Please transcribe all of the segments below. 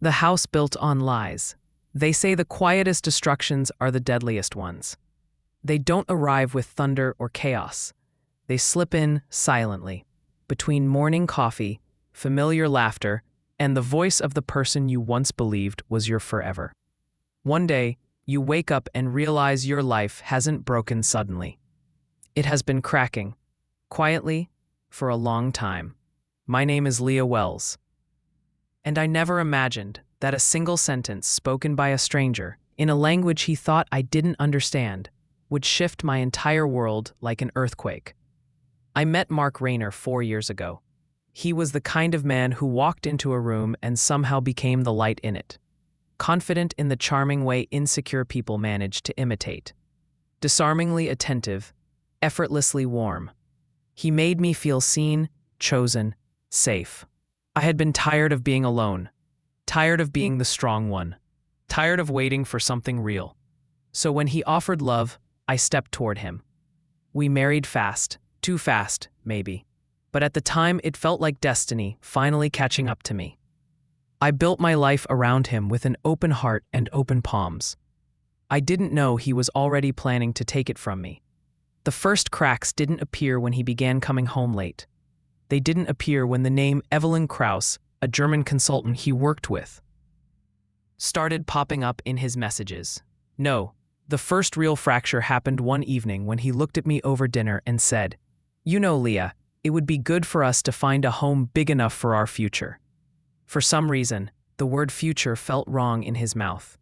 The house built on lies. They say the quietest destructions are the deadliest ones. They don't arrive with thunder or chaos. They slip in silently, between morning coffee, familiar laughter, and the voice of the person you once believed was your forever. One day, you wake up and realize your life hasn't broken suddenly. It has been cracking, quietly, for a long time. My name is Lia Wells. And I never imagined that a single sentence spoken by a stranger, in a language he thought I didn't understand, would shift my entire world like an earthquake. I met Mark Rayner 4 years ago. He was the kind of man who walked into a room and somehow became the light in it. Confident in the charming way insecure people manage to imitate. Disarmingly attentive, effortlessly warm. He made me feel seen, chosen, safe. I had been tired of being alone, tired of being the strong one, tired of waiting for something real. So when he offered love, I stepped toward him. We married fast, too fast, maybe. But at the time, it felt like destiny finally catching up to me. I built my life around him with an open heart and open palms. I didn't know he was already planning to take it from me. The first cracks didn't appear when he began coming home late. They didn't appear when the name Evelyn Krauss, a German consultant he worked with, started popping up in his messages. No, the first real fracture happened one evening when he looked at me over dinner and said, "You know, Leah, it would be good for us to find a home big enough for our future." For some reason, the word future felt wrong in his mouth.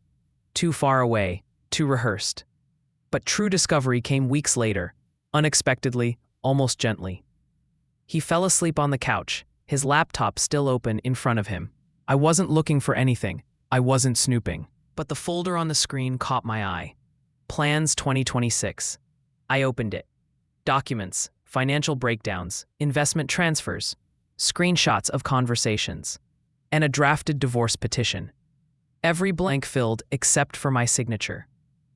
Too far away, too rehearsed. But true discovery came weeks later, unexpectedly, almost gently. He fell asleep on the couch, his laptop still open in front of him. I wasn't looking for anything. I wasn't snooping. But the folder on the screen caught my eye. Plans 2026. I opened it. Documents, financial breakdowns, investment transfers, screenshots of conversations, and a drafted divorce petition. Every blank filled except for my signature.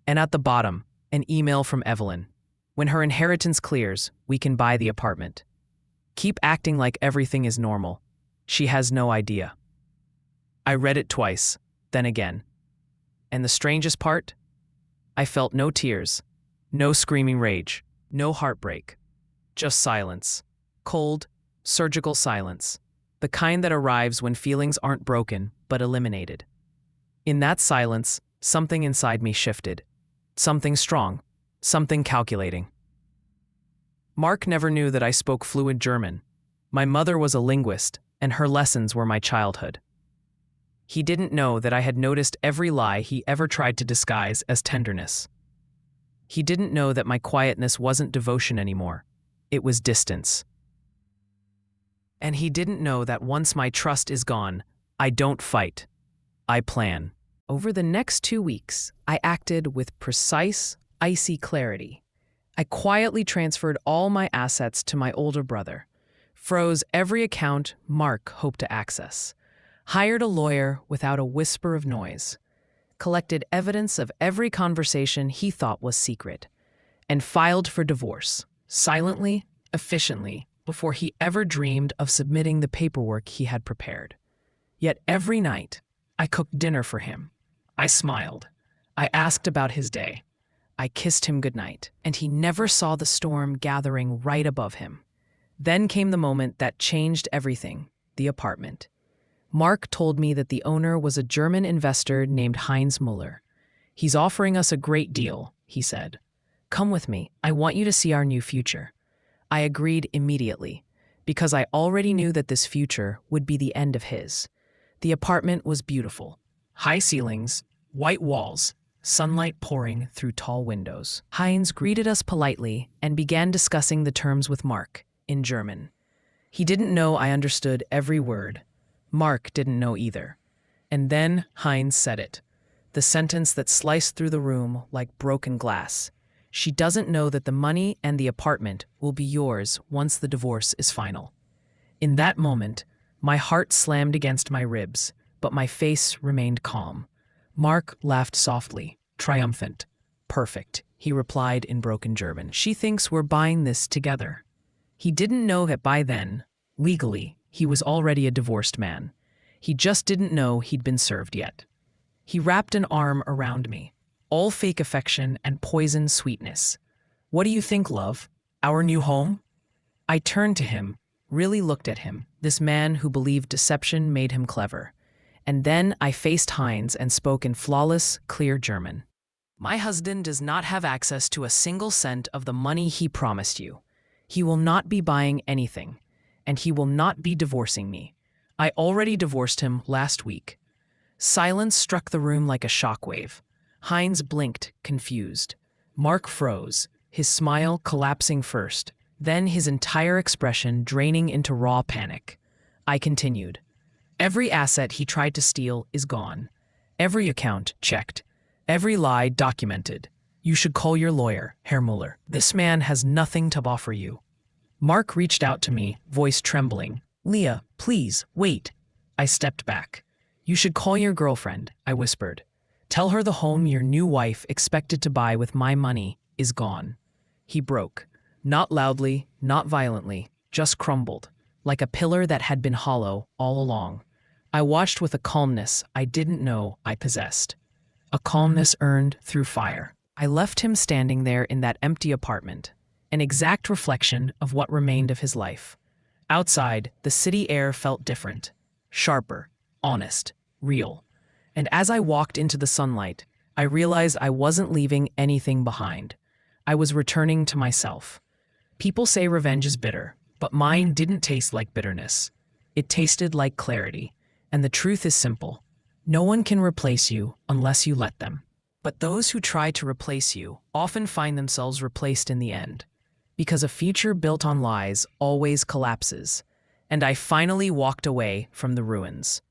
And at the bottom, an email from Evelyn. When her inheritance clears, we can buy the apartment. Keep acting like everything is normal. She has no idea. I read it twice, then again. And the strangest part? I felt no tears, no screaming rage, no heartbreak. Just silence. Cold, surgical silence. The kind that arrives when feelings aren't broken, but eliminated. In that silence, something inside me shifted. Something strong. Something calculating. Mark never knew that I spoke fluent German. My mother was a linguist, and her lessons were my childhood. He didn't know that I had noticed every lie he ever tried to disguise as tenderness. He didn't know that my quietness wasn't devotion anymore. It was distance. And he didn't know that once my trust is gone, I don't fight. I plan. Over the next 2 weeks, I acted with precise, icy clarity. I quietly transferred all my assets to my older brother, froze every account Mark hoped to access, hired a lawyer without a whisper of noise, collected evidence of every conversation he thought was secret, and filed for divorce, silently, efficiently, before he ever dreamed of submitting the paperwork he had prepared. Yet every night, I cooked dinner for him. I smiled. I asked about his day. I kissed him goodnight, and he never saw the storm gathering right above him. Then came the moment that changed everything, the apartment. Mark told me that the owner was a German investor named Heinz Muller. "He's offering us a great deal," he said. "Come with me. I want you to see our new future." I agreed immediately, because I already knew that this future would be the end of his. The apartment was beautiful. High ceilings, white walls, sunlight pouring through tall windows. Heinz greeted us politely and began discussing the terms with Mark, in German. He didn't know I understood every word. Mark didn't know either. And then Heinz said it, the sentence that sliced through the room like broken glass. "She doesn't know that the money and the apartment will be yours once the divorce is final." In that moment, my heart slammed against my ribs, but my face remained calm. Mark laughed softly, triumphant. "Perfect," he replied in broken German. "She thinks we're buying this together." He didn't know that by then, legally, he was already a divorced man. He just didn't know he'd been served yet. He wrapped an arm around me, all fake affection and poison sweetness. "What do you think, love? Our new home?" I turned to him, really looked at him, this man who believed deception made him clever. And then I faced Heinz and spoke in flawless, clear German. "My husband does not have access to a single cent of the money he promised you. He will not be buying anything, and he will not be divorcing me. I already divorced him last week." Silence struck the room like a shockwave. Heinz blinked, confused. Mark froze, his smile collapsing first, then his entire expression draining into raw panic. I continued. "Every asset he tried to steal is gone. Every account checked. Every lie documented. You should call your lawyer, Herr Muller. This man has nothing to offer you." Mark reached out to me, voice trembling. "Lia, please, wait." I stepped back. "You should call your girlfriend," I whispered. "Tell her the home your new wife expected to buy with my money is gone." He broke. Not loudly, not violently, just crumbled, like a pillar that had been hollow all along. I watched with a calmness I didn't know I possessed. A calmness earned through fire. I left him standing there in that empty apartment, an exact reflection of what remained of his life. Outside, the city air felt different, sharper, honest, real. And as I walked into the sunlight, I realized I wasn't leaving anything behind. I was returning to myself. People say revenge is bitter, but mine didn't taste like bitterness. It tasted like clarity. And the truth is simple. No one can replace you unless you let them. But those who try to replace you often find themselves replaced in the end. Because a future built on lies always collapses. And I finally walked away from the ruins.